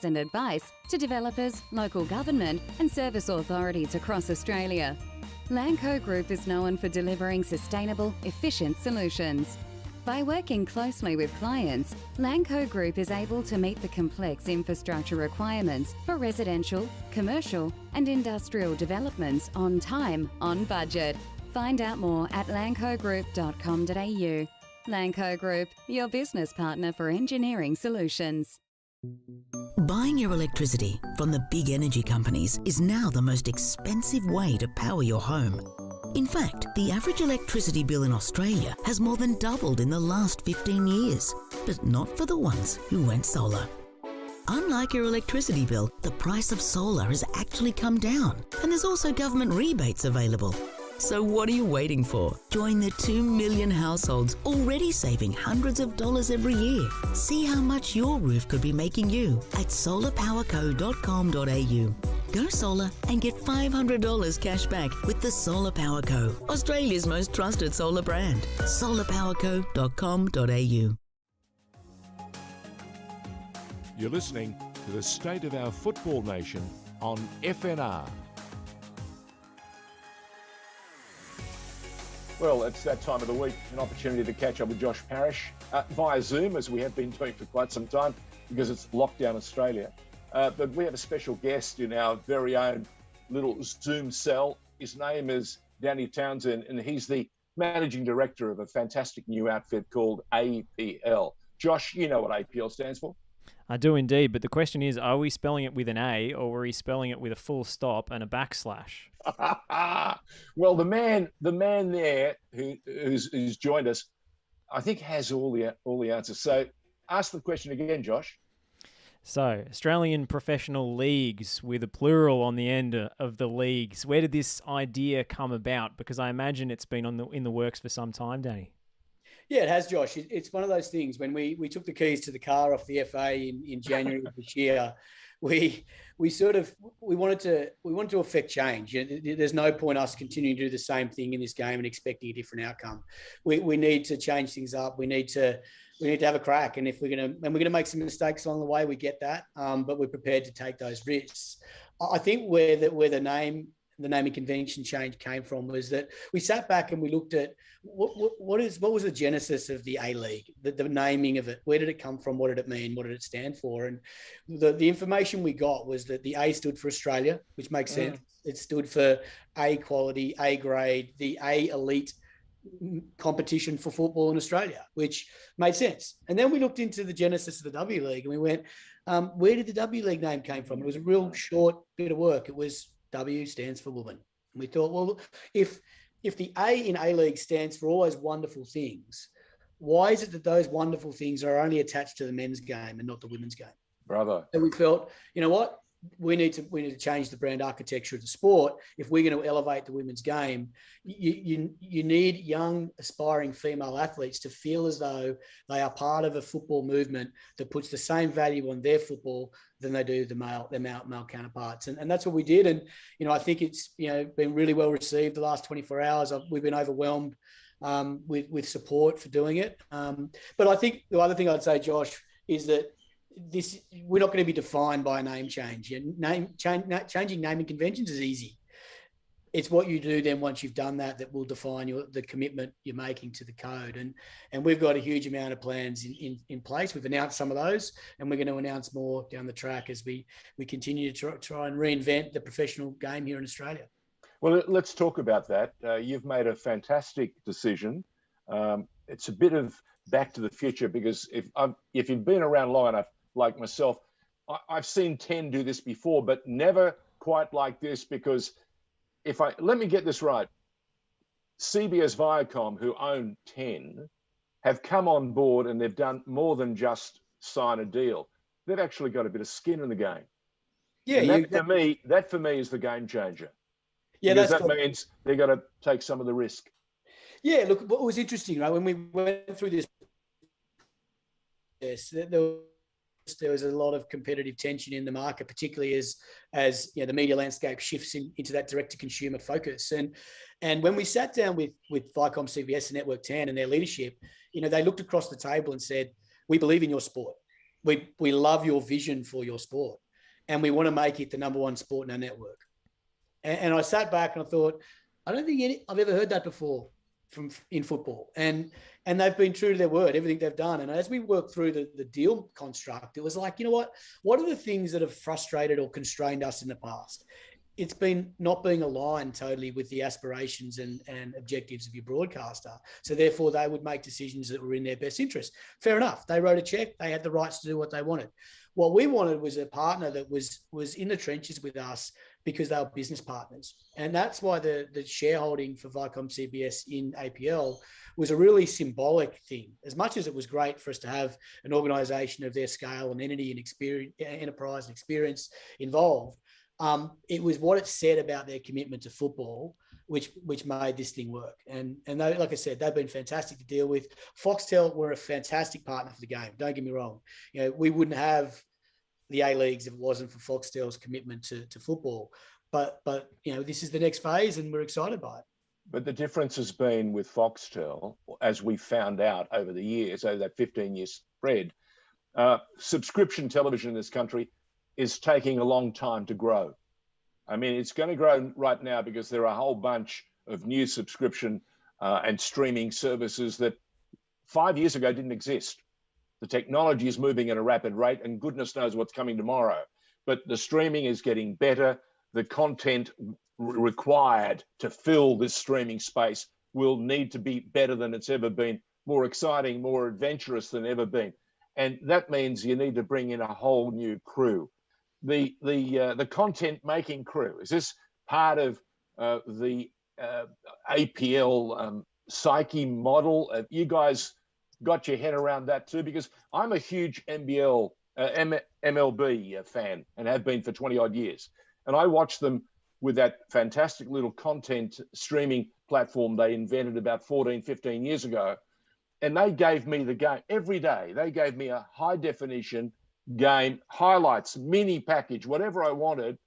and advice to developers, local government and service authorities across Australia. Lanco Group is known for delivering sustainable, efficient solutions. By working closely with clients, Lanco Group is able to meet the complex infrastructure requirements for residential, commercial and industrial developments on time, on budget. Find out more at lancogroup.com.au. Lanco Group, your business partner for engineering solutions. Buying your electricity from the big energy companies is now the most expensive way to power your home. In fact, the average electricity bill in Australia has more than doubled in the last 15 years, but not for the ones who went solar. Unlike your electricity bill, the price of solar has actually come down, and there's also government rebates available. So what are you waiting for? Join the 2 million households already saving hundreds of dollars every year. See how much your roof could be making you at solarpowerco.com.au. Go solar and get $500 cash back with the Solar Power Co, Australia's most trusted solar brand. solarpowerco.com.au. You're listening to the State of Our Football Nation on FNR. Well, it's that time of the week, an opportunity to catch up with Josh Parrish via Zoom, as we have been doing for quite some time, because it's lockdown Australia. But we have a special guest in our very own little Zoom cell. His name is Danny Townsend, and he's the managing director of a fantastic new outfit called APL. Josh, you know what APL stands for? I do indeed, but the question is, are we spelling it with an A or were we spelling it with a full stop and a backslash? Well, the man there who's joined us, I think has all the answers. So ask the question again, Josh. So, Australian professional leagues with a plural on the end of the leagues. Where did this idea come about? Because I imagine it's been in the works for some time, Danny. Yeah, it has, Josh. It's one of those things. When we took the keys to the car off the FA in January of this year, we wanted to affect change. There's no point us continuing to do the same thing in this game and expecting a different outcome. We need to change things up. We need to have a crack. And we're gonna make some mistakes along the way, we get that. But we're prepared to take those risks. I think where the naming convention change came from was that we sat back and we looked at what was the genesis of the A-League, the naming of it. Where did it come from? What did it mean? What did it stand for? And the information we got was that the A stood for Australia, which makes sense. It stood for A quality, A grade, the A elite competition for football in Australia, which made sense. And then we looked into the genesis of the W League and we went, where did the W League name came from? It was a real short bit of work. It was W stands for woman. And we thought, well, if the A in A-League stands for all those wonderful things, why is it that those wonderful things are only attached to the men's game and not the women's game? Bravo. And we felt, you know what? We need to change the brand architecture of the sport. If we're going to elevate the women's game, you need young, aspiring female athletes to feel as though they are part of a football movement that puts the same value on their football than they do their male counterparts. And that's what we did. And, I think it's, been really well received the last 24 hours. We've been overwhelmed with support for doing it. But I think the other thing I'd say, Josh, is that we're not going to be defined by a name change. Changing naming conventions is easy. It's what you do then once you've done that will define the commitment you're making to the code. And we've got a huge amount of plans in place. We've announced some of those, and we're going to announce more down the track as we continue to try and reinvent the professional game here in Australia. Well, let's talk about that. You've made a fantastic decision. It's a bit of back to the future, because if you've been around long enough, like myself, I've seen 10 do this before, but never quite like this, because let me get this right. CBS Viacom, who own 10, have come on board and they've done more than just sign a deal. They've actually got a bit of skin in the game. Yeah, and that for me is the game changer. Yeah, because that means they've got to take some of the risk. Yeah, look, what was interesting, right? When we went through this, there was a lot of competitive tension in the market, particularly as the media landscape shifts into that direct-to-consumer focus. And when we sat down with Viacom, CBS, and Network 10 and their leadership, they looked across the table and said, "We believe in your sport. we love your vision for your sport, and we want to make it the number one sport in our network. And I sat back and I thought, I don't think I've ever heard that before in football. And they've been true to their word, everything they've done. And as we worked through the deal construct, it was like, you know what are the things that have frustrated or constrained us in the past? It's been not being aligned totally with the aspirations and objectives of your broadcaster. So therefore they would make decisions that were in their best interest. Fair enough. They wrote a check. They had the rights to do what they wanted. What we wanted was a partner that was in the trenches with us because they were business partners. And that's why the shareholding for Viacom CBS in APL was a really symbolic thing. As much as it was great for us to have an organization of their scale and entity and experience, enterprise and experience involved, it was what it said about their commitment to football, which made this thing work. And they, like I said, they've been fantastic to deal with. Foxtel were a fantastic partner for the game. Don't get me wrong. You know, we wouldn't have the A-Leagues if it wasn't for Foxtel's commitment to football. But you know, this is the next phase and we're excited by it. But the difference has been with Foxtel, as we found out over the years, over that 15-year spread, subscription television in this country is taking a long time to grow. I mean, it's going to grow right now because there are a whole bunch of new subscription and streaming services that 5 years ago didn't exist. The technology is moving at a rapid rate and goodness knows what's coming tomorrow. But the streaming is getting better. The content required to fill this streaming space will need to be better than it's ever been, more exciting, more adventurous than ever been. And that means you need to bring in a whole new crew. The content making crew, is this part of the APL psyche model? You guys got your head around that too? Because I'm a huge MLB fan and have been for 20 odd years. And I watch them with that fantastic little content streaming platform they invented about 14, 15 years ago. And they gave me the game every day. They gave me a high definition game, highlights, mini package, whatever I wanted.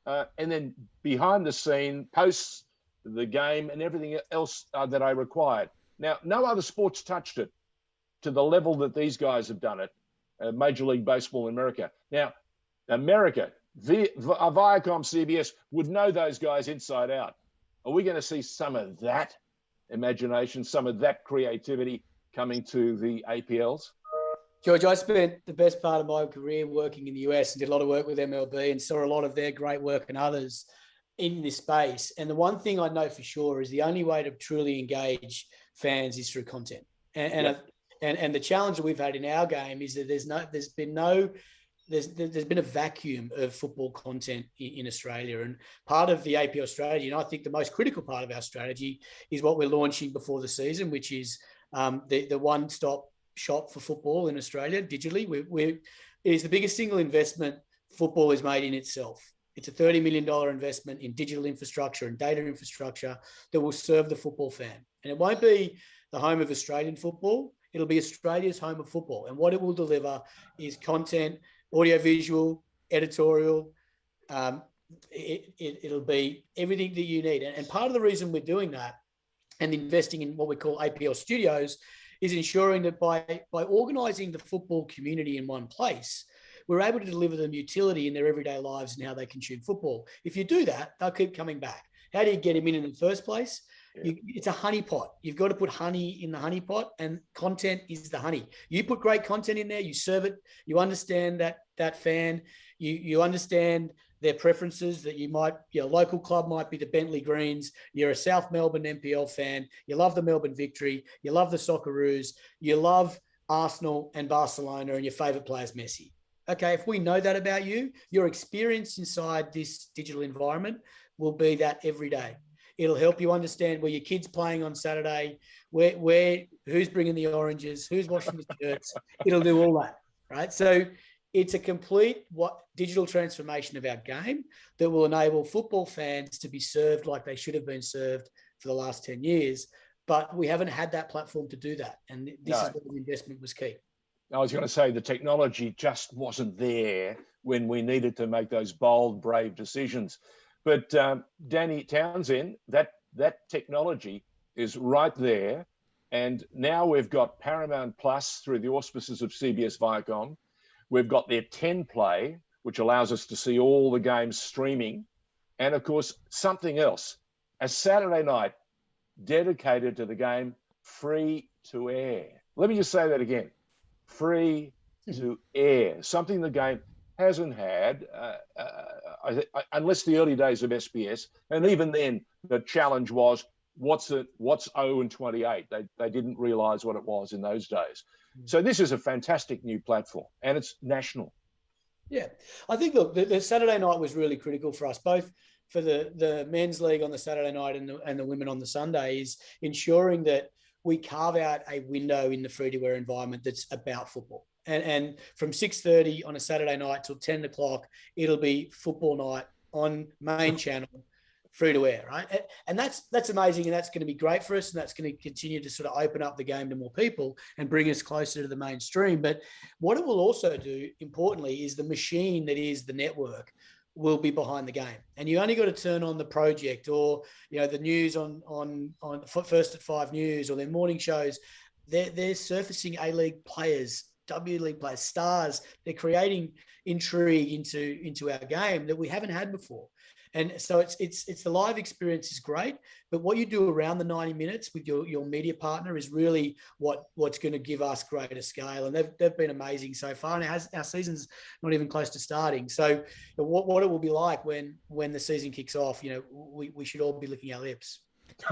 And then behind the scene, posts the game and everything else that I required. Now, no other sports touched it to the level that these guys have done it, Major League Baseball in America. Now, America, Viacom CBS would know those guys inside out. Are we going to see some of that imagination, some of that creativity coming to the APLs? George, I spent the best part of my career working in the US and did a lot of work with MLB and saw a lot of their great work and others in this space. And the one thing I know for sure is the only way to truly engage fans is through content. And the challenge that we've had in our game is that there's been a vacuum of football content in Australia. And part of the APL strategy, and I think the most critical part of our strategy, is what we're launching before the season, which is the one-stop shop for football in Australia digitally. It is the biggest single investment football has made in itself. It's a $30 million investment in digital infrastructure and data infrastructure that will serve the football fan. And it won't be the home of Australian football. It'll be Australia's home of football. And what it will deliver is content, audiovisual, editorial. It'll be everything that you need. And part of the reason we're doing that and investing in what we call APL Studios is ensuring that by organising the football community in one place, we're able to deliver them utility in their everyday lives and how they consume football. If you do that, they'll keep coming back. How do you get them in the first place? It's a honey pot. You've got to put honey in the honey pot, and content is the honey. You put great content in there, you serve it, you understand that fan, you understand their preferences, that your local club might be the Bentley Greens, you're a South Melbourne NPL fan, you love the Melbourne Victory, you love the Socceroos, you love Arsenal and Barcelona, and your favourite player is Messi. Okay, if we know that about you, your experience inside this digital environment will be that every day. It'll help you understand where your kid's playing on Saturday, who's bringing the oranges, who's washing the shirts. It'll do all that, right? So it's a complete digital transformation of our game that will enable football fans to be served like they should have been served for the last 10 years. But we haven't had that platform to do that. And this is where the investment was key. I was going to say the technology just wasn't there when we needed to make those bold, brave decisions. But Danny Townsend, that technology is right there. And now we've got Paramount Plus through the auspices of CBS Viacom. We've got their 10 play, which allows us to see all the games streaming. And of course, something else, a Saturday night dedicated to the game, free to air. Let me just say that again, free to air, something the game hasn't had, unless the early days of SBS. And even then, the challenge was, what's 0 and 28? They didn't realise what it was in those days. So this is a fantastic new platform, and it's national. Yeah, I think, look, the Saturday night was really critical for us, both for the men's league on the Saturday night and the women on the Sunday, is ensuring that we carve out a window in the free-to-air environment that's about football. And from 6:30 on a Saturday night till 10 o'clock, it'll be football night on main channel, free to air, right? And that's amazing, and that's going to be great for us, and that's going to continue to sort of open up the game to more people and bring us closer to the mainstream. But what it will also do, importantly, is the machine that is the network will be behind the game, and you only got to turn on the project or the news on First at 5 News or their morning shows. They're surfacing A-League players, W League players, stars. They're creating intrigue into our game that we haven't had before. And so it's the live experience is great, but what you do around the 90 minutes with your media partner is really what's going to give us greater scale. And they've been amazing so far. And our season's not even close to starting. So what it will be like when the season kicks off, we should all be licking our lips.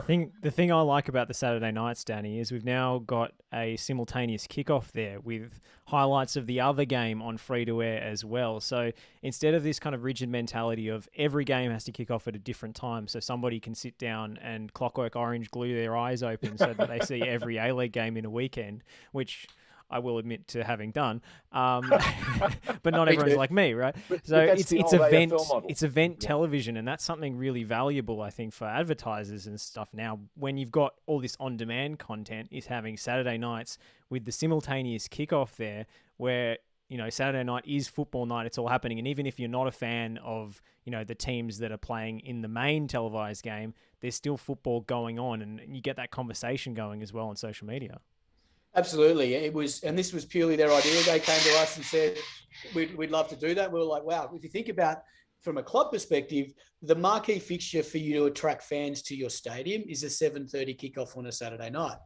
The thing I like about the Saturday nights, Danny, is we've now got a simultaneous kickoff there with highlights of the other game on free-to-air as well. So instead of this kind of rigid mentality of every game has to kick off at a different time, so somebody can sit down and Clockwork Orange glue their eyes open so that they see every A-League game in a weekend, which I will admit to having done, but not everyone's like me, right? So it's event television, and that's something really valuable, I think, for advertisers and stuff. Now, when you've got all this on-demand content, is having Saturday nights with the simultaneous kickoff there, where Saturday night is football night. It's all happening, and even if you're not a fan of the teams that are playing in the main televised game, there's still football going on, and you get that conversation going as well on social media. Absolutely. It was, and this was purely their idea. They came to us and said, we'd love to do that. We were like, wow, if you think about from a club perspective, the marquee fixture for you to attract fans to your stadium is a 7:30 kickoff on a Saturday night.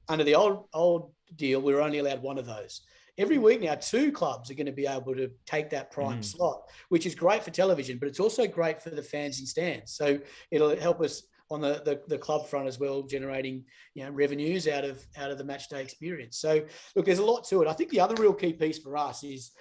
Under the old deal, we were only allowed one of those. Every week now, 2 clubs are going to be able to take that prime slot, which is great for television, but it's also great for the fans in stands. So it'll help us on the club front as well, generating revenues out of the match day experience. So look, there's a lot to it. I think the other real key piece for us is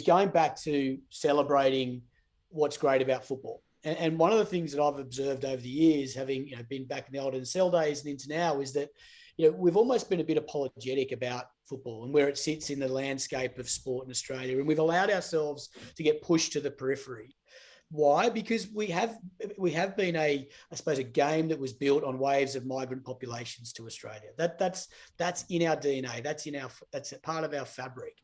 going back to celebrating what's great about football. And one of the things that I've observed over the years, having been back in the old NSL days and into now, is that we've almost been a bit apologetic about football and where it sits in the landscape of sport in Australia, and we've allowed ourselves to get pushed to the periphery. Why? Because we have been I suppose a game that was built on waves of migrant populations to Australia. That's in our DNA. That's a part of our fabric,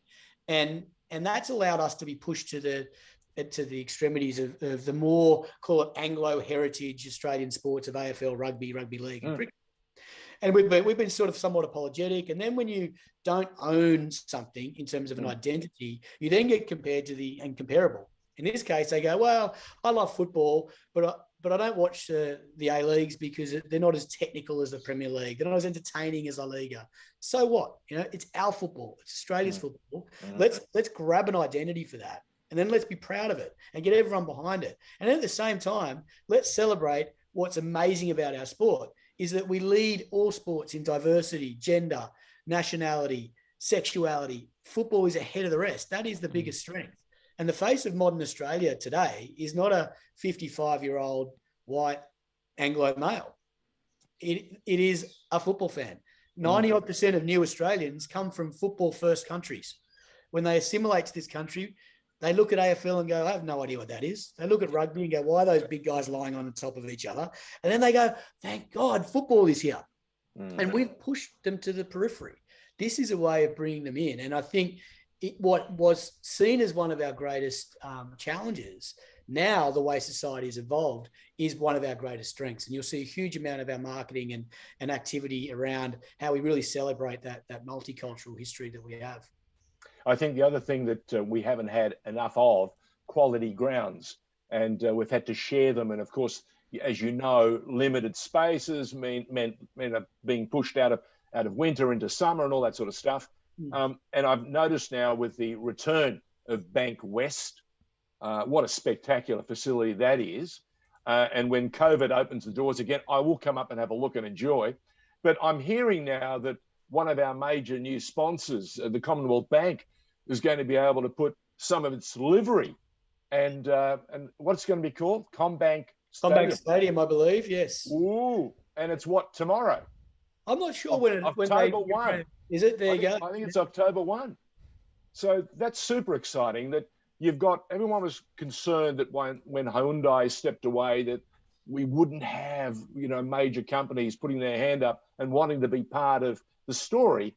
and that's allowed us to be pushed to the extremities of the more, call it, Anglo heritage Australian sports of AFL, rugby league, and cricket. And we've been sort of somewhat apologetic. And then when you don't own something in terms of an identity, you then get compared to the incomparable. In this case, they go, well, I love football, but I don't watch the A-Leagues because they're not as technical as the Premier League. They're not as entertaining as La Liga. So what? It's our football. It's Australia's football. Let's grab an identity for that, and then let's be proud of it and get everyone behind it. And at the same time, let's celebrate what's amazing about our sport is that we lead all sports in diversity, gender, nationality, sexuality. Football is ahead of the rest. That is the biggest strength. And the face of modern Australia today is not a 55-year-old white Anglo male. It is a football fan. 90% of new Australians come from football-first countries. When they assimilate to this country, they look at AFL and go, I have no idea what that is. They look at rugby and go, why are those big guys lying on the top of each other? And then they go, thank God, football is here. And we've pushed them to the periphery. This is a way of bringing them in. And I think what was seen as one of our greatest challenges, now the way society has evolved, is one of our greatest strengths. And you'll see a huge amount of our marketing and activity around how we really celebrate that multicultural history that we have. I think the other thing that we haven't had enough of, quality grounds, and we've had to share them. And of course, as you know, limited spaces mean being pushed out of winter into summer and all that sort of stuff. And I've noticed now with the return of Bank West, what a spectacular facility that is. And when COVID opens the doors again, I will come up and have a look and enjoy. But I'm hearing now that one of our major new sponsors, the Commonwealth Bank, is going to be able to put some of its livery and what's going to be called? Combank Stadium, I believe, yes. Ooh, and it's what, tomorrow? I'm not sure when October 1. Is it? There you go. I think it's October 1. So that's super exciting that everyone was concerned that when Hyundai stepped away that we wouldn't have, major companies putting their hand up and wanting to be part of the story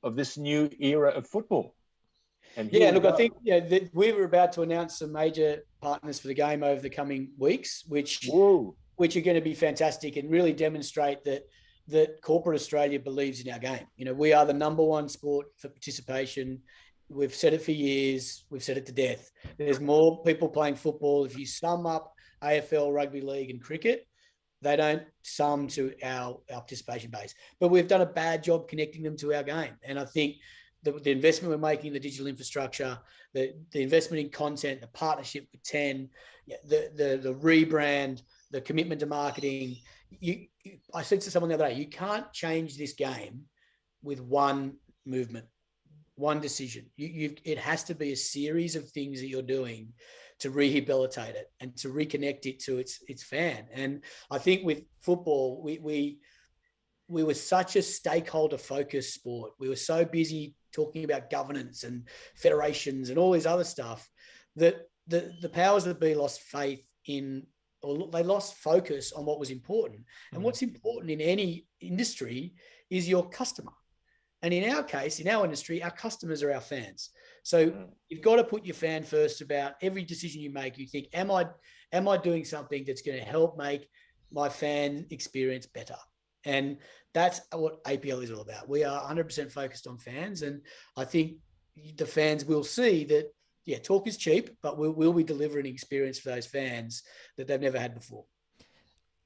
of this new era of football. And I think that we were about to announce some major partners for the game over the coming weeks, which are going to be fantastic and really demonstrate that corporate Australia believes in our game. We are the number one sport for participation. We've said it for years. We've said it to death. There's more people playing football. If you sum up AFL, rugby league and cricket, they don't sum to our participation base. But we've done a bad job connecting them to our game. And I think the investment we're making in the digital infrastructure, the investment in content, the partnership with 10, the rebrand, the commitment to marketing. I said to someone the other day, you can't change this game with one movement, one decision. It has to be a series of things that you're doing to rehabilitate it and to reconnect it to its fan. And I think with football, we were such a stakeholder-focused sport. We were so busy talking about governance and federations and all this other stuff that the powers that be lost faith in, or they lost focus on what was important. And what's important in any industry is your customer. And in our case, in our industry, our customers are our fans. So you've got to put your fan first about every decision you make. You think, am I doing something that's going to help make my fan experience better? And that's what APL is all about. We are 100% focused on fans. And I think the fans will see that, talk is cheap, but we'll be delivering an experience for those fans that they've never had before.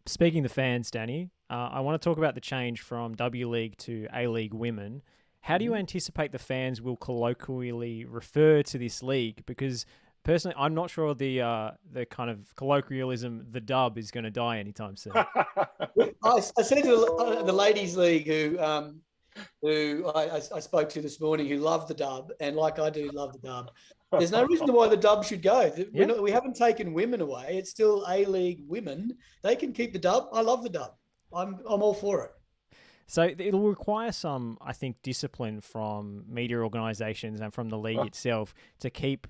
Speaking of fans, Danny, I want to talk about the change from W League to A League Women. How do you anticipate the fans will colloquially refer to this league? Because personally, I'm not sure the kind of colloquialism, the dub, is going to die anytime soon. I said to the ladies' league who I spoke to this morning, who love the dub, and like I do love the dub. There's no reason why the dub should go. We haven't taken women away. It's still A League Women. They can keep the dub. I love the dub. I'm all for it. So it'll require some, I think, discipline from media organisations and from the league itself to keep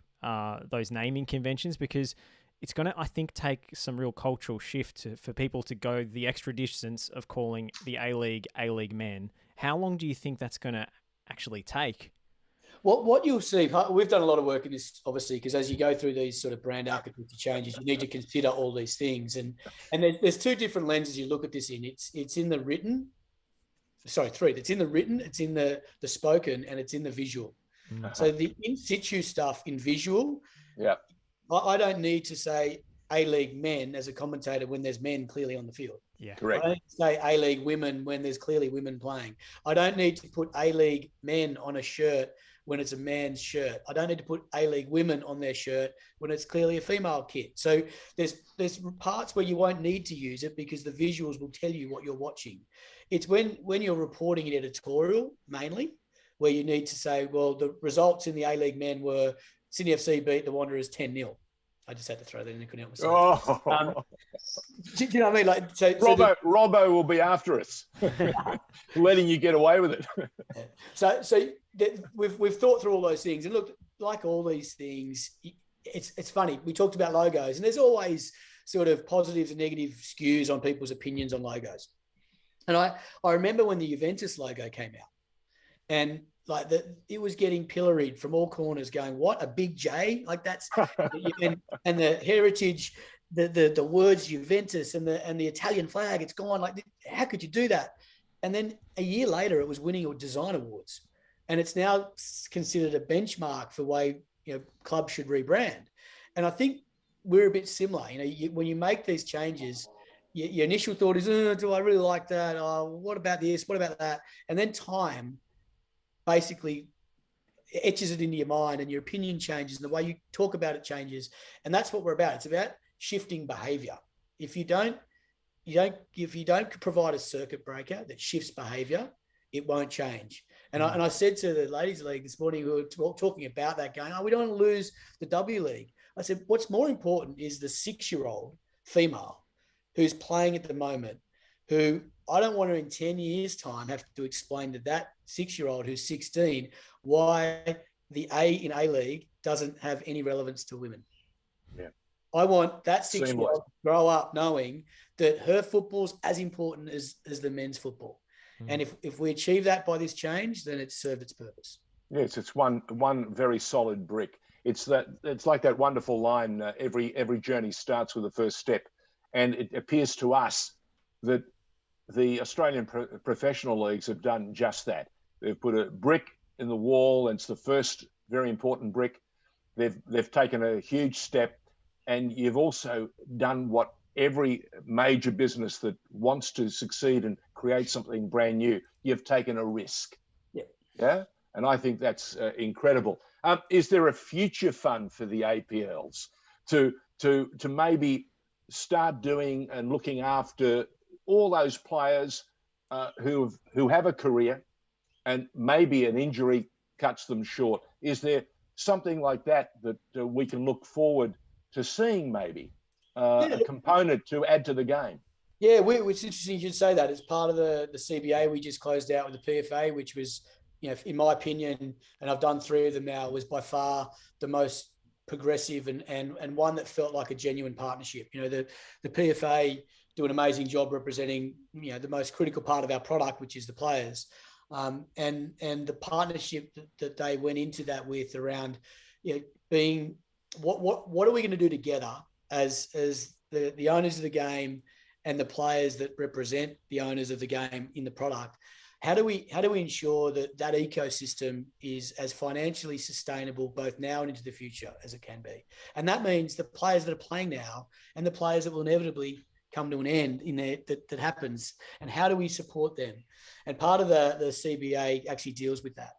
those naming conventions, because it's going to, I think, take some real cultural shift for people to go the extra distance of calling the A League men. How long do you think that's going to actually take? Well, what you'll see, we've done a lot of work in this, obviously, because as you go through these sort of brand architecture changes, you need to consider all these things. And there's two different lenses you look at this in. It's in the written, three. It's in the written, it's in the spoken, and it's in the visual. Mm-hmm. So the in situ stuff in visual, I don't need to say A League men as a commentator when there's men clearly on the field. Yeah, correct. I don't say A League women when there's clearly women playing. I don't need to put A League men on a shirt when it's a man's shirt. I don't need to put A League women on their shirt when it's clearly a female kit. So there's parts where you won't need to use it because the visuals will tell you what you're watching. It's when you're reporting an editorial mainly, where you need to say, well, the results in the A League men were Sydney FC beat the Wanderers 10-0. I just had to throw that in. I couldn't help myself. Do you know what I mean? Like, Robbo will be after us, letting you get away with it. So we've thought through all those things, and look, like all these things, it's funny. We talked about logos, and there's always sort of positives and negative skews on people's opinions on logos. And I remember when the Juventus logo came out, and like it was getting pilloried from all corners, going, "What, a big J? Like that's," and the heritage, the words Juventus and the Italian flag, it's gone. Like, how could you do that? And then a year later, it was winning design awards. and it's now considered a benchmark for the way clubs should rebrand. And I think we're a bit similar. When you make these changes, your initial thought is, oh, do I really like that? Oh, what about this? What about that? And then time basically etches it into your mind, and your opinion changes, and the way you talk about it changes. And that's what we're about. It's about shifting behavior. If you don't provide a circuit breaker that shifts behavior, it won't change. And I said to the Ladies League this morning, who were talking about that, going, we don't want to lose the W League. I said, what's more important is the 6-year-old female who's playing at the moment, who I don't want to in 10 years' time have to explain to that 6-year-old who's 16 why the A in A League doesn't have any relevance to women. Yeah. I want that 6-year-old to grow up knowing that her football's as important as the men's football. And if we achieve that by this change, then it's served its purpose. Yes, it's one very solid brick. It's like that wonderful line, every journey starts with the first step. And it appears to us that the Australian professional leagues have done just that. They've put a brick in the wall, and it's the first very important brick. They've taken a huge step, and you've also done what every major business that wants to succeed and create something brand new, you've taken a risk. Yeah. And I think that's incredible. Is there a future fund for the APLs to maybe start doing and looking after all those players who have a career and maybe an injury cuts them short? Is there something like that we can look forward to seeing, maybe a component to add to the game? Yeah, it's interesting you should say that. It's part of the CBA we just closed out with the PFA, which was, in my opinion, and I've done 3 of them now, was by far the most progressive and one that felt like a genuine partnership. The PFA do an amazing job representing, the most critical part of our product, which is the players. And the partnership that they went into that with around, being what are we going to do together as the owners of the game and the players that represent the owners of the game in the product? How do we ensure that ecosystem is as financially sustainable both now and into the future as it can be? And that means the players that are playing now and the players that will inevitably come to an end in there that happens, and how do we support them? And part of the CBA actually deals with that.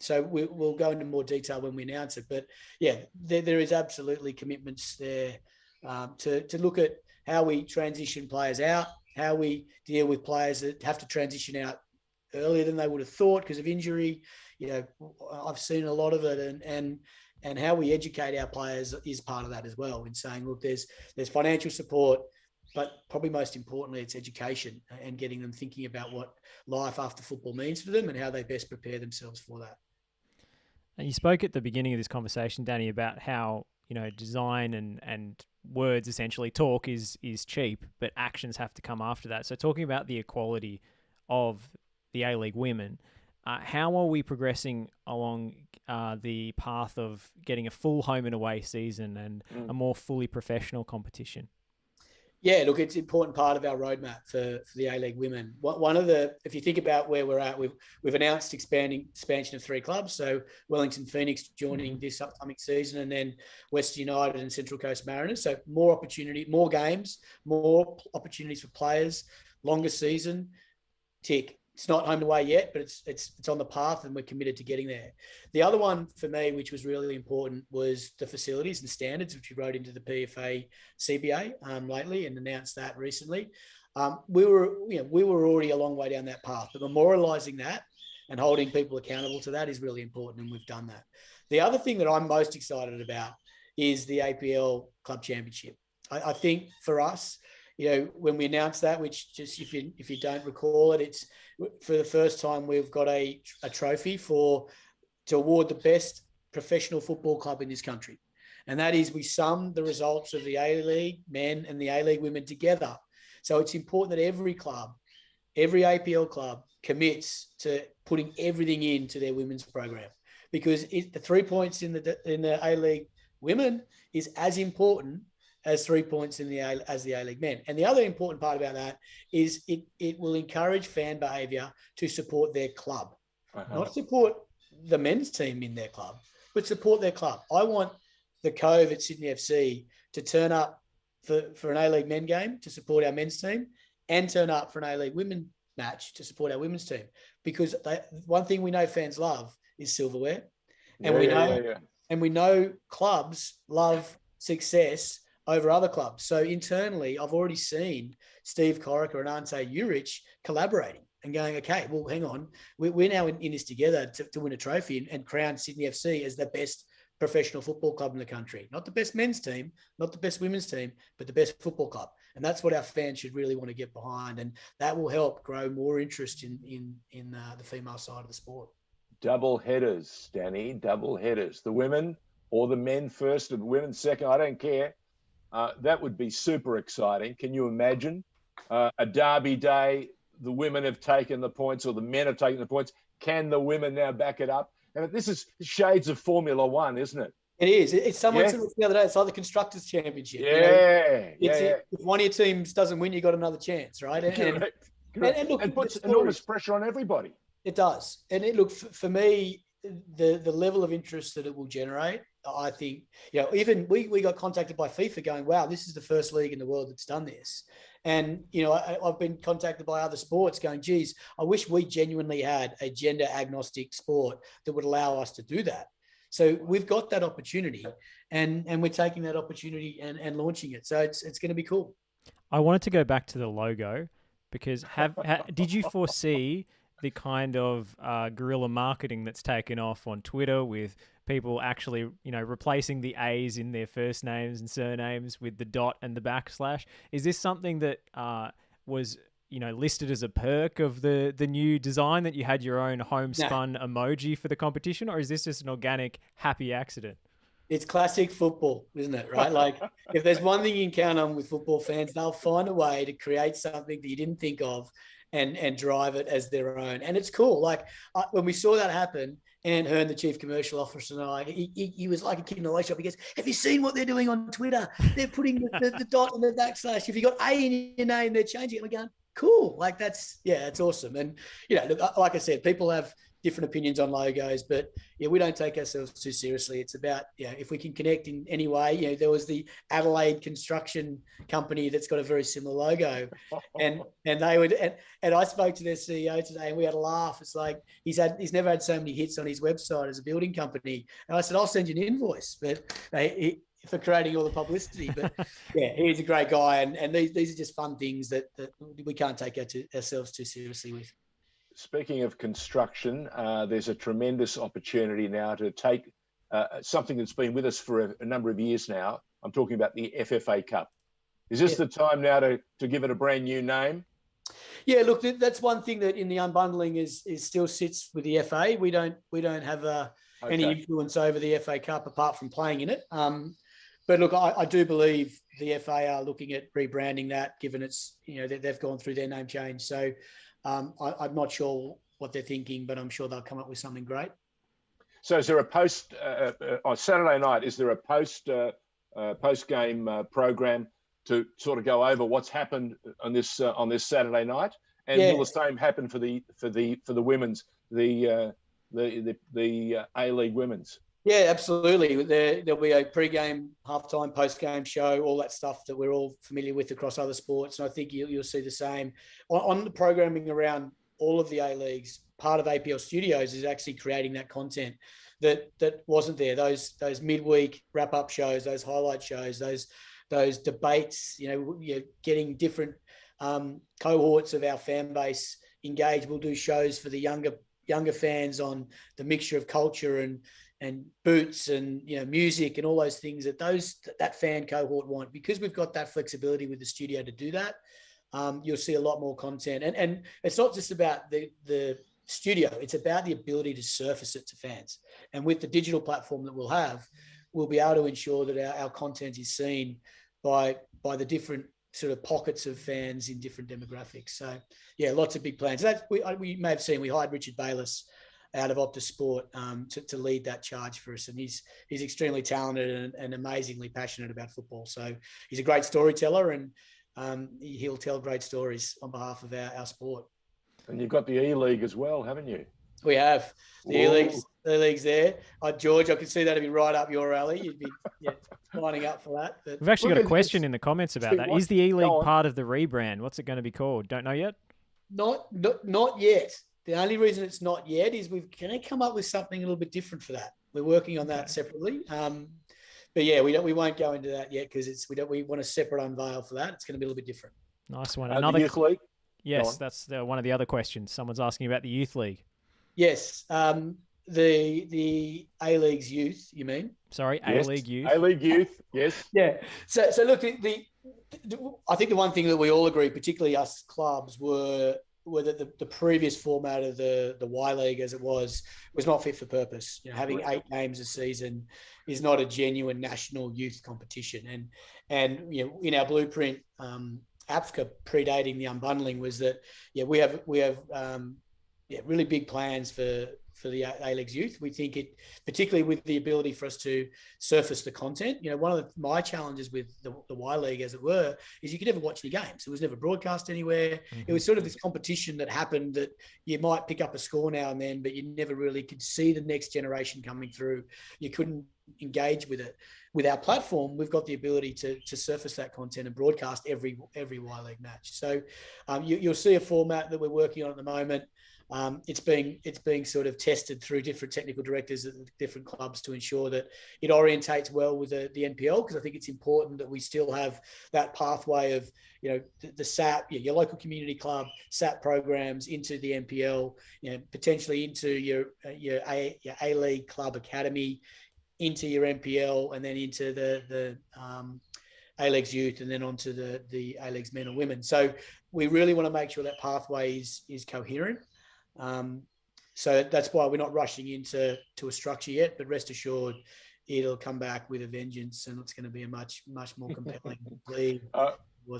So we'll go into more detail when we announce it. But yeah, there is absolutely commitments there to look at how we transition players out, how we deal with players that have to transition out earlier than they would have thought because of injury. I've seen a lot of it, and how we educate our players is part of that as well, in saying, look, there's financial support, but probably most importantly, it's education and getting them thinking about what life after football means for them and how they best prepare themselves for that. And you spoke at the beginning of this conversation, Danny, about how, design and words, essentially talk is cheap, but actions have to come after that. So talking about the equality of the A-League women, how are we progressing along the path of getting a full home and away season and a more fully professional competition? Yeah, look, it's an important part of our roadmap for the A-League women. If you think about where we're at, we've announced expansion of 3 clubs. So Wellington Phoenix joining this upcoming season, and then Western United and Central Coast Mariners. So more opportunity, more games, more opportunities for players, longer season, tick. It's not home and away yet, but it's on the path, and we're committed to getting there. The other one for me, which was really important, was the facilities and standards, which we wrote into the PFA CBA lately and announced that recently. We were already a long way down that path, but memorialising that and holding people accountable to that is really important, and we've done that. The other thing that I'm most excited about is the APL Club Championship. I think for us, when we announced that, which just if you don't recall it, it's for the first time we've got a trophy to award the best professional football club in this country. And that is, we sum the results of the A-League men and the A-League women together. So it's important that every club, every APL club commits to putting everything into their women's program, because the 3 points in the A-League women is as important as 3 points as the A-League men. And the other important part about that is it will encourage fan behaviour to support their club, not support the men's team in their club, but support their club. I want the Cove at Sydney FC to turn up for an A-League men game to support our men's team, and turn up for an A-League women match to support our women's team. Because one thing we know fans love is silverware. And we know clubs love success over other clubs. So internally, I've already seen Steve Corica and Ante Juric collaborating and going, okay, well, hang on. We're now in this together to win a trophy and crown Sydney FC as the best professional football club in the country. Not the best men's team, not the best women's team, but the best football club. And that's what our fans should really want to get behind. And that will help grow more interest in the female side of the sport. Double headers, Danny, double headers. The women or the men first and the women second, I don't care. That would be super exciting. Can you imagine a derby day? The women have taken the points or the men have taken the points. Can the women now back it up? And this is shades of Formula One, isn't it? It is. It's someone said the other day, it's like the Constructors' Championship. If one of your teams doesn't win, you got another chance, right? Correct. And look, it puts enormous pressure on everybody. It does. And for me, the level of interest that it will generate, I think, even we got contacted by FIFA going, wow, this is the first league in the world that's done this. And, I've been contacted by other sports going, geez, I wish we genuinely had a gender agnostic sport that would allow us to do that. So we've got that opportunity and we're taking that opportunity and launching it. So it's going to be cool. I wanted to go back to the logo because did you foresee the kind of guerrilla marketing that's taken off on Twitter with people actually, replacing the A's in their first names and surnames with the dot and the backslash? Is this something that was, listed as a perk of the new design, that you had your own homespun emoji for the competition, or is this just an organic, happy accident? It's classic football, isn't it? Right? Like, if there's one thing you can count on with football fans, they'll find a way to create something that you didn't think of and drive it as their own. And it's cool. Like, when we saw that happen, Anne Hearn, the chief commercial officer, and I, he was like a kid in a lace shop. He goes, have you seen what they're doing on Twitter? They're putting the dot and the backslash. If you got A in your name, they're changing it. And we're going, cool. Like, that's awesome. And, look, like I said, people have different opinions on logos, but we don't take ourselves too seriously. It's about, if we can connect in any way. There was the Adelaide construction company that's got a very similar logo, and they would, and I spoke to their CEO today, and we had a laugh. It's like he's never had so many hits on his website as a building company, and I said, I'll send you an invoice, but for creating all the publicity. But he's a great guy, and these are just fun things that we can't take ourselves too seriously with. Speaking of construction, there's a tremendous opportunity now to take something that's been with us for a number of years now. I'm talking about the Ffa Cup. Is this the time now to give it a brand new name? Yeah, look, that's one thing that in the unbundling is still sits with the FA. We don't have any influence over the FA Cup apart from playing in it. But look, I do believe the FA are looking at rebranding that, given it's they've gone through their name change. So. I'm not sure what they're thinking, but I'm sure they'll come up with something great. So is there a post on Saturday night? Is there a post game program to sort of go over what's happened on this Saturday night? And will the same happen for the women's, the A-League women's? Yeah, absolutely. There'll be a pre-game, halftime, post-game show, all that stuff that we're all familiar with across other sports. And I think you'll see the same. On the programming around all of the A-Leagues, part of APL Studios is actually creating that content that wasn't there. Those midweek wrap-up shows, those highlight shows, those debates, getting different cohorts of our fan base engaged. We'll do shows for the younger fans on the mixture of culture and boots and music and all those things that fan cohort want. Because we've got that flexibility with the studio to do that, you'll see a lot more content. And it's not just about the studio, it's about the ability to surface it to fans. And with the digital platform that we'll have, we'll be able to ensure that our content is seen by the different sort of pockets of fans in different demographics. So lots of big plans. We may have seen, we hired Richard Bayless out of Optus Sport to lead that charge for us. And he's extremely talented and amazingly passionate about football. So he's a great storyteller, and he'll tell great stories on behalf of our sport. And you've got the E-League as well, haven't you? We have the Whoa. E-League's there. George, I can see that'd be right up your alley. You'd be lining up for that. But We've actually Look got a at question this. in the comments about See that. what? Is the E-League Go on. part of the rebrand? What's it going to be called? Don't know yet? not yet. The only reason it's not yet is we're going to come up with something a little bit different for that. We're working on that separately. But yeah, we won't go into that yet because we want a separate unveil for that. It's going to be a little bit different. Nice one. The Youth League? Yes, that's one of the other questions. Someone's asking about the Youth League. Yes. The A-League's youth, you mean? Sorry, Yes. A-League Youth. A-League Youth, yes. Yeah. So look, I think the one thing that we all agree, particularly us clubs, were that the previous format of the Y League, as it was not fit for purpose. Having 8 games a season is not a genuine national youth competition. And in our blueprint, Ffa Cup predating the unbundling was that we have really big plans for the A-League's youth. We think it, particularly with the ability for us to surface the content. One of my challenges with the Y League, as it were, is you could never watch any games. It was never broadcast anywhere. Mm-hmm. It was sort of this competition that happened that you might pick up a score now and then, but you never really could see the next generation coming through. You couldn't engage with it. With our platform, we've got the ability to surface that content and broadcast every Y League match. So you'll see a format that we're working on at the moment. It's being sort of tested through different technical directors at different clubs to ensure that it orientates well with the NPL, because I think it's important that we still have that pathway of the SAP, your local community club SAP programs into the NPL, potentially into your A-League club academy, into your NPL, and then into the A-League's youth, and then onto the A-League's men and women. So we really want to make sure that pathway is coherent. So that's why we're not rushing into a structure yet, but rest assured it'll come back with a vengeance, and it's going to be a much more compelling league.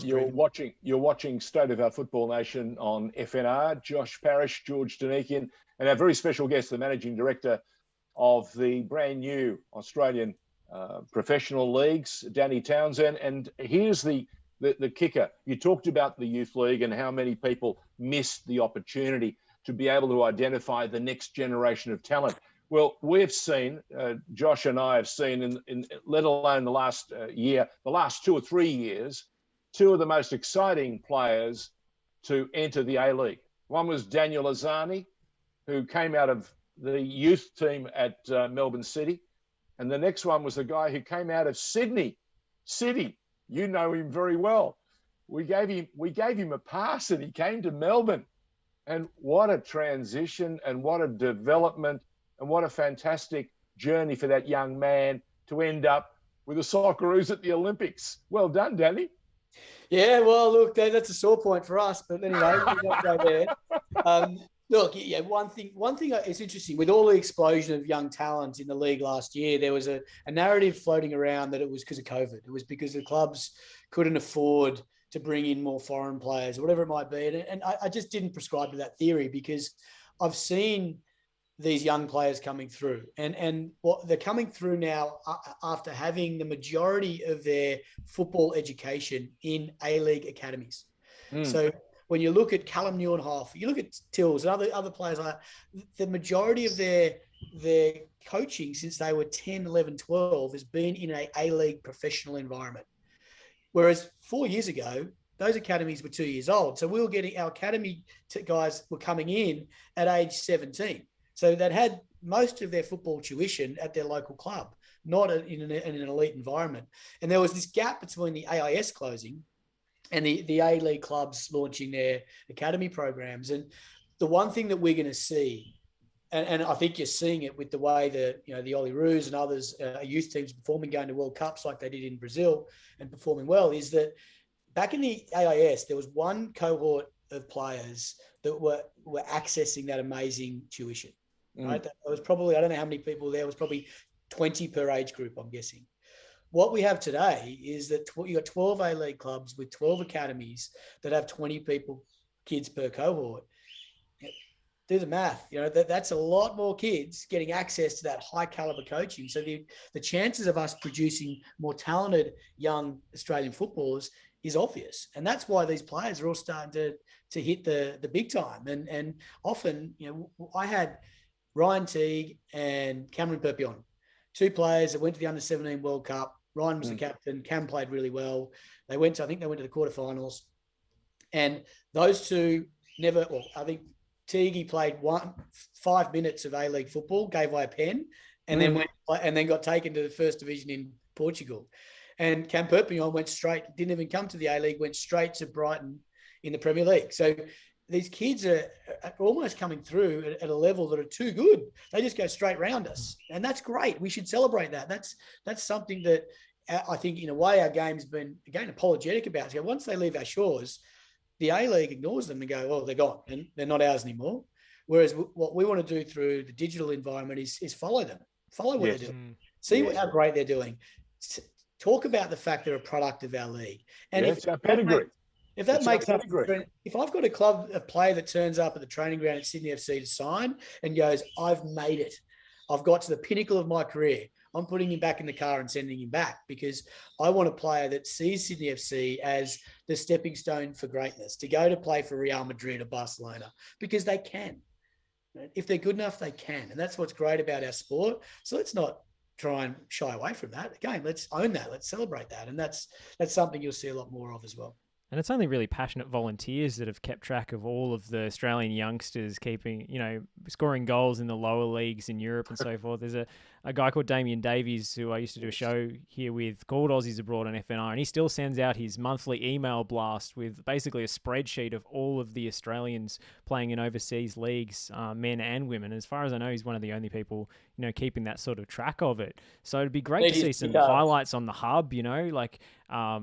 You're watching State of Our Football Nation on FNR. Josh Parrish, George Danikian, and our very special guest, the Managing Director of the brand new Australian professional leagues, Danny Townsend. And here's the kicker. You talked about the Youth League and how many people missed the opportunity to be able to identify the next generation of talent. Well, we've seen, Josh and I have seen, in let alone the last year, the last 2 or 3 years, 2 of the most exciting players to enter the A-League. One was Daniel Azani, who came out of the youth team at Melbourne City. And the next one was the guy who came out of Sydney City. You know him very well. We gave him a pass and he came to Melbourne. And what a transition, and what a development, and what a fantastic journey for that young man to end up with the Socceroos at the Olympics. Well done, Danny. Yeah, well, look, that's a sore point for us, but anyway, we won't go there. Look, yeah, one thing is interesting. With all the explosion of young talent in the league last year, there was a narrative floating around that it was because of COVID. It was because the clubs couldn't afford to bring in more foreign players or whatever it might be. And I just didn't prescribe to that theory, because I've seen these young players coming through, and what they're coming through now after having the majority of their football education in A-League academies. So when you look at Callum Neuenhoff, you look at Tills and other players like that, the majority of their coaching since they were 10, 11, 12 has been in an A-League professional environment. Whereas 4 years ago, those academies were 2 years old. So we were getting our academy guys were coming in at age 17. So they'd had most of their football tuition at their local club, not in an elite environment. And there was this gap between the AIS closing and the A-League clubs launching their academy programs. And the one thing that we're going to see, and I think you're seeing it with the way the Ollie Roos and others, youth teams performing, going to World Cups like they did in Brazil and performing well, is that back in the AIS, there was one cohort of players that were accessing that amazing tuition. Right? That was probably, I don't know how many people there, was probably 20 per age group, I'm guessing. What we have today is that you got 12 A-League clubs with 12 academies that have 20 kids per cohort. do the math. You know, that's a lot more kids getting access to that high caliber coaching. So the chances of us producing more talented young Australian footballers is obvious. And that's why these players are all starting to hit the big time. And often, you know, I had Ryan Teague and Cameron Perpion, two players that went to the Under-17 World Cup. Ryan was the captain. Cam played really well. I think they went to the quarterfinals. And those two never, well, I think Teague played 5 minutes of A-League football, gave away a pen, and then got taken to the first division in Portugal. And Cam Perpignan didn't even come to the A-League, went straight to Brighton in the Premier League. So these kids are almost coming through at a level that are too good. They just go straight round us. And that's great. We should celebrate that. That's something that I think, in a way, our game's been, again, apologetic about. So once they leave our shores, the A-League ignores them and go, oh, they're gone and they're not ours anymore. Whereas what we want to do through the digital environment is follow them, follow what they're doing, see how great they're doing. Talk about the fact they're a product of our league. And it's our pedigree. If that makes up, if I've got a player that turns up at the training ground at Sydney FC to sign and goes, I've made it, I've got to the pinnacle of my career, I'm putting him back in the car and sending him back, because I want a player that sees Sydney FC as the stepping stone for greatness, to go to play for Real Madrid or Barcelona, because they can. If they're good enough, they can. And that's what's great about our sport. So let's not try and shy away from that. Again, let's own that. Let's celebrate that. And that's something you'll see a lot more of as well. And it's only really passionate volunteers that have kept track of all of the Australian youngsters keeping, you know, scoring goals in the lower leagues in Europe and so forth. There's a guy called Damien Davies, who I used to do a show here with, called Aussies Abroad on FNR, and he still sends out his monthly email blast with basically a spreadsheet of all of the Australians playing in overseas leagues, men and women. As far as I know, he's one of the only people, you know, keeping that sort of track of it. So it'd be great to see some highlights on the hub, you know, like I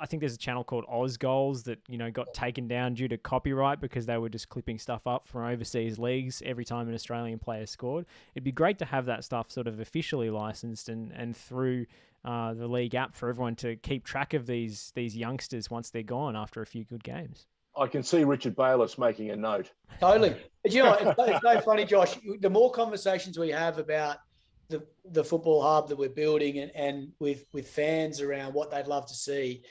think there's a channel called Oz Goals that, you know, got taken down due to copyright because they were just clipping stuff up from overseas leagues every time an Australian player scored. It'd be great to have that stuff sort of officially licensed and through the league app for everyone to keep track of these youngsters once they're gone after a few good games. I can see Richard Bayless making a note. Totally. But, you know, it's so funny, Josh. The more conversations we have about the football hub that we're building and with fans around what they'd love to see,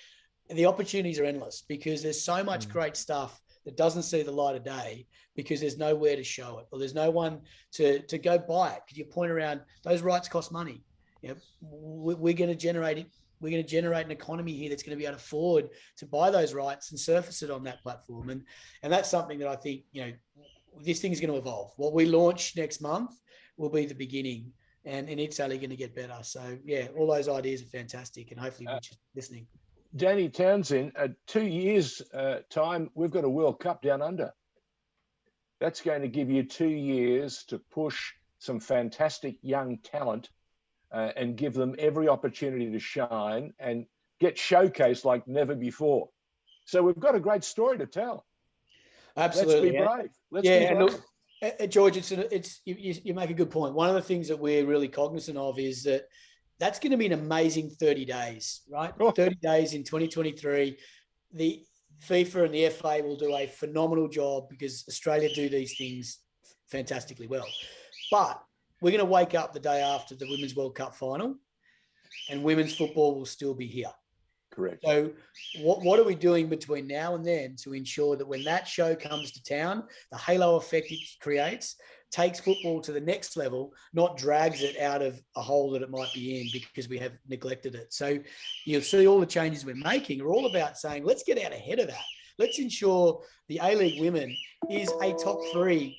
the opportunities are endless, because there's so much great stuff that doesn't see the light of day because there's nowhere to show it, or there's no one to go buy it. Because you point around, those rights cost money. You know, we're going to generate it. We're going to generate an economy here that's going to be able to afford to buy those rights and surface it on that platform. And that's something that I think, you know, this thing is going to evolve. What we launch next month will be the beginning, and it's only going to get better. So, yeah, all those ideas are fantastic, and hopefully we're just listening. Danny Townsend, 2 years' time, we've got a World Cup down under. That's going to give you 2 years to push some fantastic young talent and give them every opportunity to shine and get showcased like never before. So we've got a great story to tell. Absolutely. Let's be brave. Let's be brave. Look, George, you make a good point. One of the things that we're really cognizant of is that's going to be an amazing 30 days, right? 30 days in 2023. The FIFA and the FA will do a phenomenal job because Australia do these things fantastically well. But we're going to wake up the day after the Women's World Cup final, and women's football will still be here. Correct. So what are we doing between now and then to ensure that when that show comes to town, the halo effect it creates takes football to the next level, not drags it out of a hole that it might be in because we have neglected it. So you'll see all the changes we're making are all about saying, let's get out ahead of that. Let's ensure the A-League Women is a top 3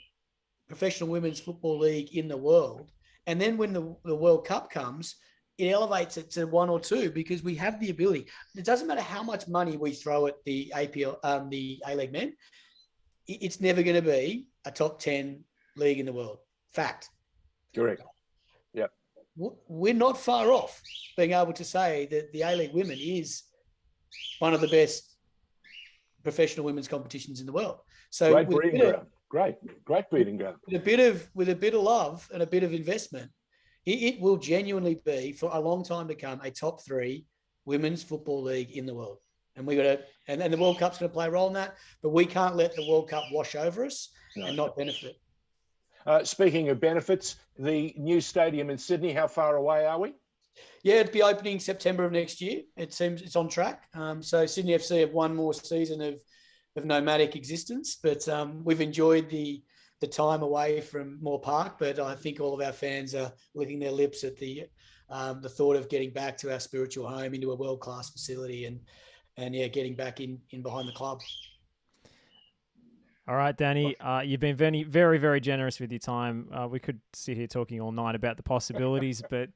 professional women's football league in the world. And then when the World Cup comes, it elevates it to 1 or 2 because we have the ability. It doesn't matter how much money we throw at the APL, the A-League men. It's never going to be a top 10 league in the world. Fact. Correct. Yep. We're not far off being able to say that the A-League Women is one of the best professional women's competitions in the world. So great breeding ground. Great breeding ground. With a bit of love and a bit of investment, it will genuinely be, for a long time to come, a top 3 women's football league in the world. and and the World Cup's going to play a role in that. But we can't let the World Cup wash over us and not benefit. Speaking of benefits, the new stadium in Sydney, how far away are we? Yeah, it'll be opening September of next year. It seems it's on track. So Sydney FC have one more season of nomadic existence, but we've enjoyed the time away from Moore Park. But I think all of our fans are licking their lips at the thought of getting back to our spiritual home, into a world-class facility, and getting back in behind the club. All right, Danny, you've been very, very, very generous with your time. We could sit here talking all night about the possibilities, but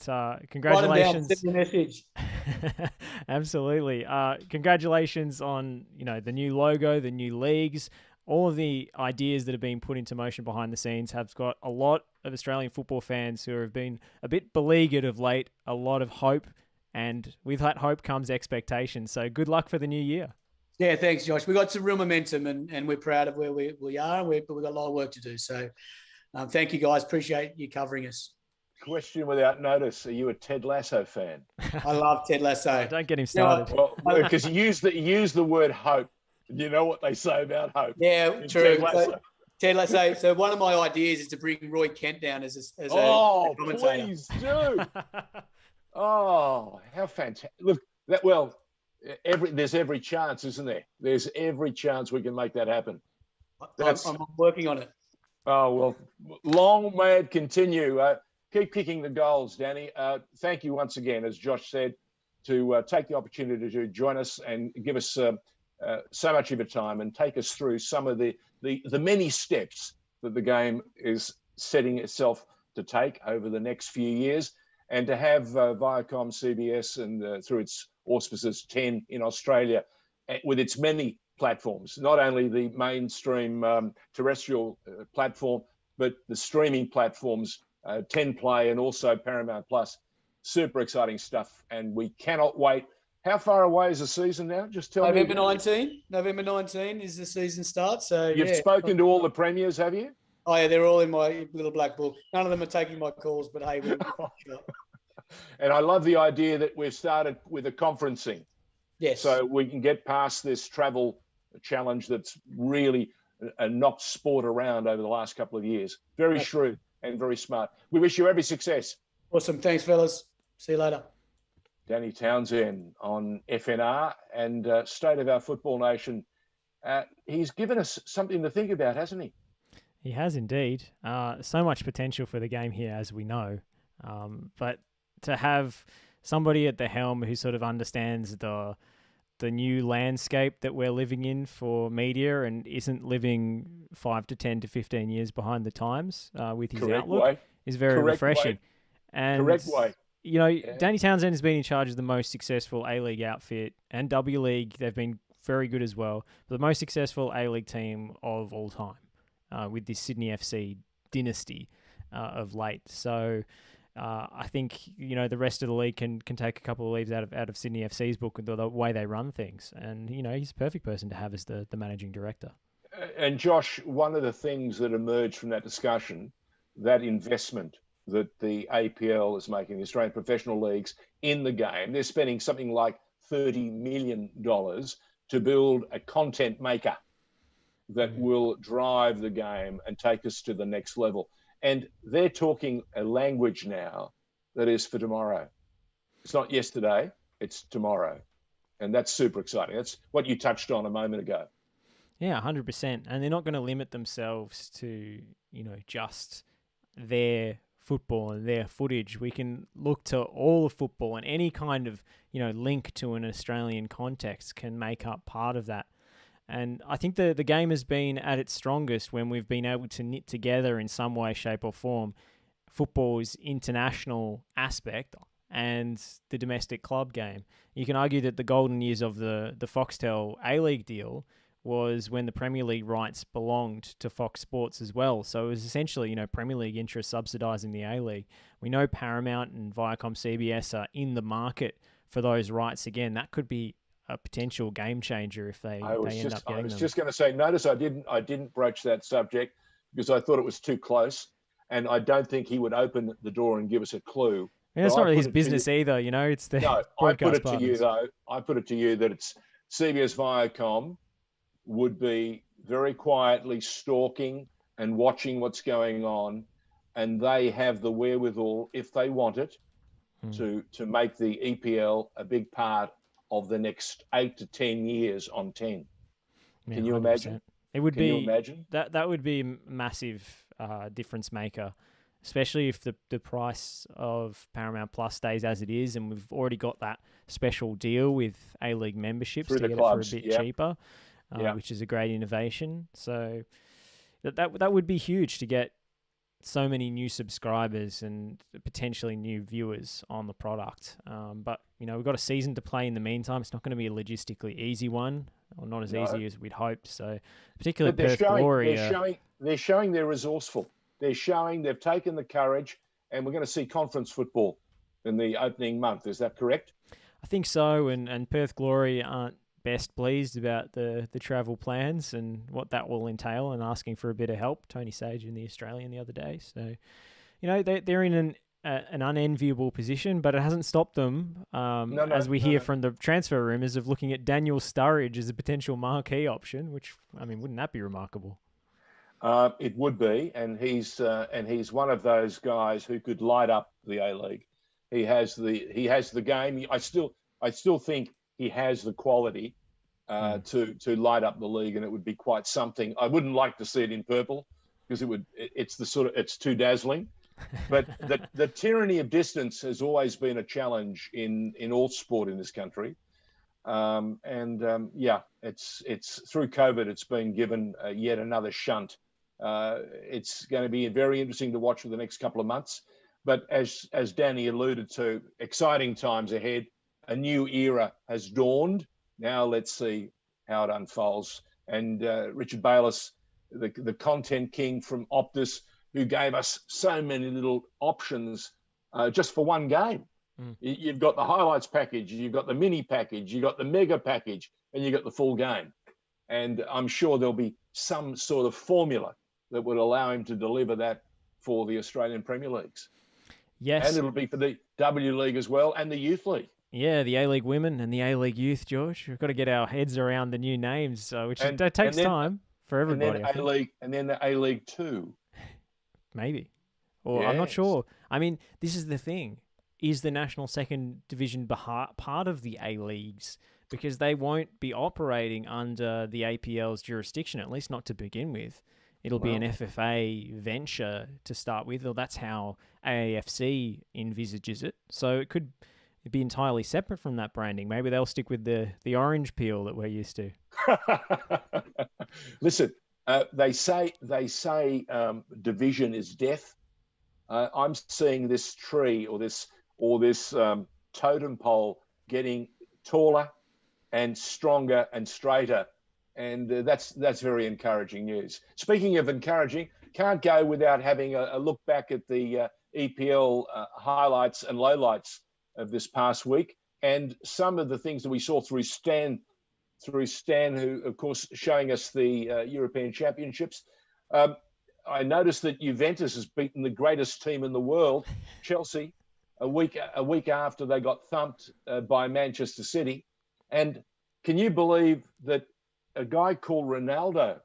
congratulations. Send me a message. Absolutely. Congratulations on, the new logo, the new leagues, all of the ideas that have been put into motion behind the scenes have got a lot of Australian football fans who have been a bit beleaguered of late, a lot of hope, and with that hope comes expectation. So good luck for the new year. Yeah, thanks, Josh. We've got some real momentum and we're proud of where we are, but we've got a lot of work to do. So thank you, guys. Appreciate you covering us. Question without notice. Are you a Ted Lasso fan? I love Ted Lasso. Don't get him started. Well, because you use the word hope. You know what they say about hope. Yeah, true. Ted Lasso. So one of my ideas is to bring Roy Kent down as a commentator. Please do. Oh, how fantastic. Look, there's every chance, isn't there? There's every chance we can make that happen. I'm working on it. Oh, well, long may it continue. Keep kicking the goals, Danny. Thank you once again, as Josh said, to take the opportunity to join us and give us so much of your time and take us through some of the many steps that the game is setting itself to take over the next few years. And to have Viacom, CBS, and through its auspices 10 in Australia, with its many platforms, not only the mainstream terrestrial platform, but the streaming platforms, 10 Play and also Paramount Plus. Super exciting stuff, and we cannot wait. How far away is the season now? Just tell November me. 19. November 19 is the season start. So you've spoken to all the premiers, have you? Oh yeah, they're all in my little black book. None of them are taking my calls, but hey, we're And I love the idea that we've started with a conferencing. Yes. So we can get past this travel challenge that's really knocked sport around over the last couple of years. Very shrewd and very smart. We wish you every success. Awesome. Thanks, fellas. See you later. Danny Townsend on FNR and State of Our Football Nation. He's given us something to think about, hasn't he? He has indeed. So much potential for the game here, as we know. But to have somebody at the helm who sort of understands the new landscape that we're living in for media and isn't living 5 to 10 to 15 years behind the times with his outlook is very refreshing. Correct way. Danny Townsend has been in charge of the most successful A-League outfit and W League. They've been very good as well. But the most successful A-League team of all time with this Sydney FC dynasty of late. So I think, the rest of the league can take a couple of leaves out of Sydney FC's book with the way they run things. And, he's a perfect person to have as the managing director. And Josh, one of the things that emerged from that discussion, that investment that the APL is making, the Australian Professional Leagues, in the game, they're spending something like $30 million to build a content maker that will drive the game and take us to the next level. And they're talking a language now that is for tomorrow. It's not yesterday, it's tomorrow. And that's super exciting. That's what you touched on a moment ago. Yeah, 100%. And they're not going to limit themselves to, just their football and their footage. We can look to all of football, and any kind of, link to an Australian context can make up part of that. And I think the game has been at its strongest when we've been able to knit together in some way, shape or form football's international aspect and the domestic club game. You can argue that the golden years of the Foxtel A-League deal was when the Premier League rights belonged to Fox Sports as well. So it was essentially, Premier League interests subsidising the A-League. We know Paramount and Viacom CBS are in the market for those rights again. That could be a potential game changer if they end up getting them. I was just going to say, notice I didn't broach that subject because I thought it was too close, and I don't think he would open the door and give us a clue. Yeah, it's not really his business either, It's the no. I put it to you though. I put it to you that CBS Viacom would be very quietly stalking and watching what's going on, and they have the wherewithal, if they want it, to make the EPL a big part of the next 8 to 10 years on 10. Yeah, Can you 100%. imagine? It would Can be you imagine? that would be a massive difference maker, especially if the price of Paramount Plus stays as it is, and we've already got that special deal with A-League memberships Through to the get clubs, it for a bit yep. cheaper, which is a great innovation. So that would be huge to get so many new subscribers and potentially new viewers on the product. But, we've got a season to play in the meantime. It's not going to be a logistically easy one, or not as easy as we'd hoped. So particularly But Perth Glory. they're showing they're resourceful. They're showing they've taken the courage, and we're going to see conference football in the opening month. Is that correct? I think so, and Perth Glory aren't best pleased about the travel plans and what that will entail, and asking for a bit of help. Tony Sage in the Australian the other day. So, they're in an unenviable position, but it hasn't stopped them, as we hear from the transfer rumours, of looking at Daniel Sturridge as a potential marquee option, which, wouldn't that be remarkable? It would be, and he's one of those guys who could light up the A-League. He has the game. I still think he has the quality to light up the league, and it would be quite something. I wouldn't like to see it in purple because it's too dazzling. But the tyranny of distance has always been a challenge in all sport in this country. It's through COVID, it's been given yet another shunt. It's going to be very interesting to watch for the next couple of months. But as Danny alluded to, exciting times ahead. A new era has dawned. Now let's see how it unfolds. And Richard Bayliss, the content king from Optus, who gave us so many little options just for one game. You've got the highlights package, you've got the mini package, you've got the mega package, and you've got the full game. And I'm sure there'll be some sort of formula that would allow him to deliver that for the Australian Premier Leagues. Yes. And it'll be for the W League as well and the Youth League. Yeah, the A-League Women and the A-League Youth, George. We've got to get our heads around the new names, that takes time for everybody. And then the A-League 2. Maybe. Or yes. I'm not sure. This is the thing. Is the National Second Division part of the A-Leagues? Because they won't be operating under the APL's jurisdiction, at least not to begin with. It'll be an FFA venture to start with, or that's how AAFC envisages it. So it could be entirely separate from that branding. Maybe they'll stick with the orange peel that we're used to. Listen, they say division is death. I'm seeing this tree or this totem pole getting taller and stronger and straighter, and that's very encouraging news. Speaking of encouraging, can't go without having a look back at the EPL highlights and lowlights of this past week, and some of the things that we saw through Stan, who of course showing us the European Championships. I noticed that Juventus has beaten the greatest team in the world, Chelsea, a week after they got thumped by Manchester City. And can you believe that a guy called Ronaldo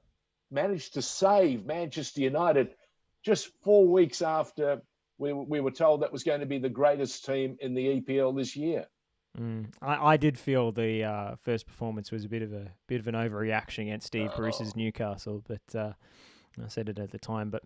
managed to save Manchester United just 4 weeks after we were told that was going to be the greatest team in the EPL this year? I did feel the first performance was a bit of an overreaction against Steve Bruce's Newcastle, but I said it at the time. But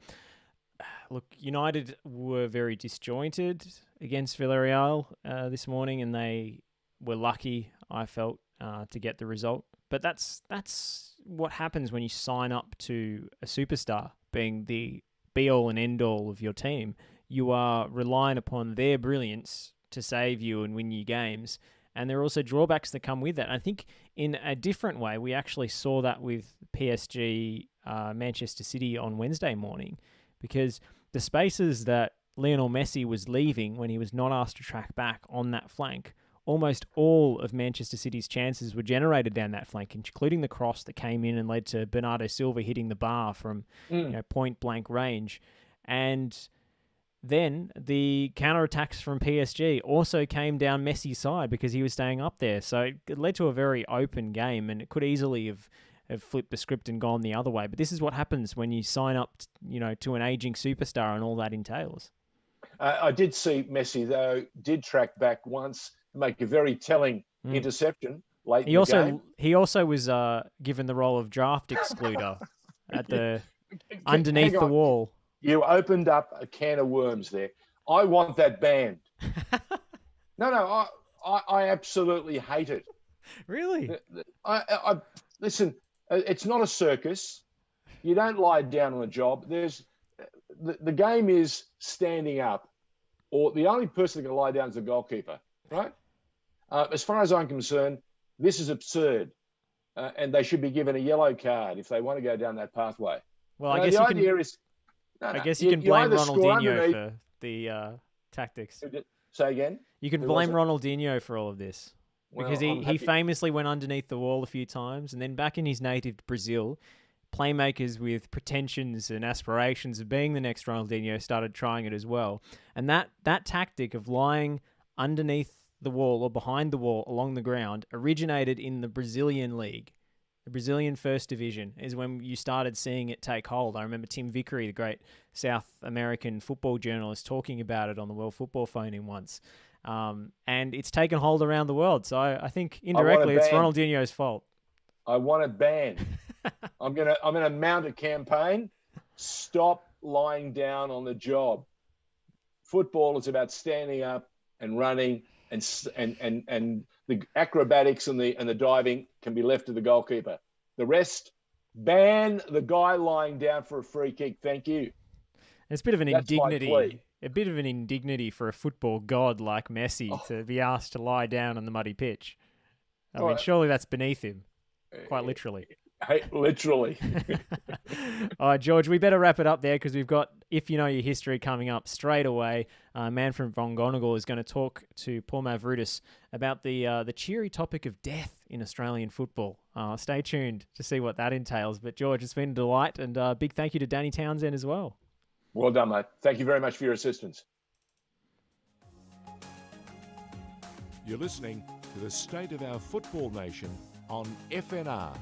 look, United were very disjointed against Villarreal this morning, and they were lucky, I felt, to get the result. But that's what happens when you sign up to a superstar being the be-all and end-all of your team. You are relying upon their brilliance to save you and win you games. And there are also drawbacks that come with that. I think in a different way, we actually saw that with PSG Manchester City on Wednesday morning, because the spaces that Lionel Messi was leaving when he was not asked to track back on that flank, almost all of Manchester City's chances were generated down that flank, including the cross that came in and led to Bernardo Silva hitting the bar from point-blank range. And then the counterattacks from PSG also came down Messi's side because he was staying up there. So it led to a very open game, and it could easily have flipped the script and gone the other way. But this is what happens when you sign up, to an aging superstar and all that entails. I did see Messi, though, did track back once to make a very telling interception late in the game. He also was given the role of draft excluder at the underneath the wall. You opened up a can of worms there. I want that banned. No, I absolutely hate it. Really? I listen. It's not a circus. You don't lie down on a job. The game is standing up, or the only person that can lie down is the goalkeeper, right? As far as I'm concerned, this is absurd, and they should be given a yellow card if they want to go down that pathway. Well, I guess the idea is. I guess you can blame Ronaldinho for the tactics. Say again? You can blame Ronaldinho for all of this. Because he famously went underneath the wall a few times, and then back in his native Brazil, playmakers with pretensions and aspirations of being the next Ronaldinho started trying it as well. And that tactic of lying underneath the wall or behind the wall along the ground originated in the Brazilian league. The Brazilian First Division is when you started seeing it take hold. I remember Tim Vickery, the great South American football journalist, talking about it on the World Football Phone-In once. And it's taken hold around the world. So I think indirectly it's Ronaldinho's fault. I want it banned. I'm gonna mount a campaign. Stop lying down on the job. Football is about standing up and running, and the acrobatics and the diving can be left to the goalkeeper. The rest, ban the guy lying down for a free kick. Thank you. It's a bit of an indignity. A bit of an indignity for a football god like Messi to be asked to lie down on the muddy pitch. I mean, surely that's beneath him, quite literally. Hey, literally. All right, George, we better wrap it up there because we've got If You Know Your History coming up straight away. Manfred von Gonagal is going to talk to Paul Mavridis about the cheery topic of death in Australian football. Stay tuned to see what that entails. But, George, it's been a delight, and a big thank you to Danny Townsend as well. Well done, mate. Thank you very much for your assistance. You're listening to the State of Our Football Nation on FNR.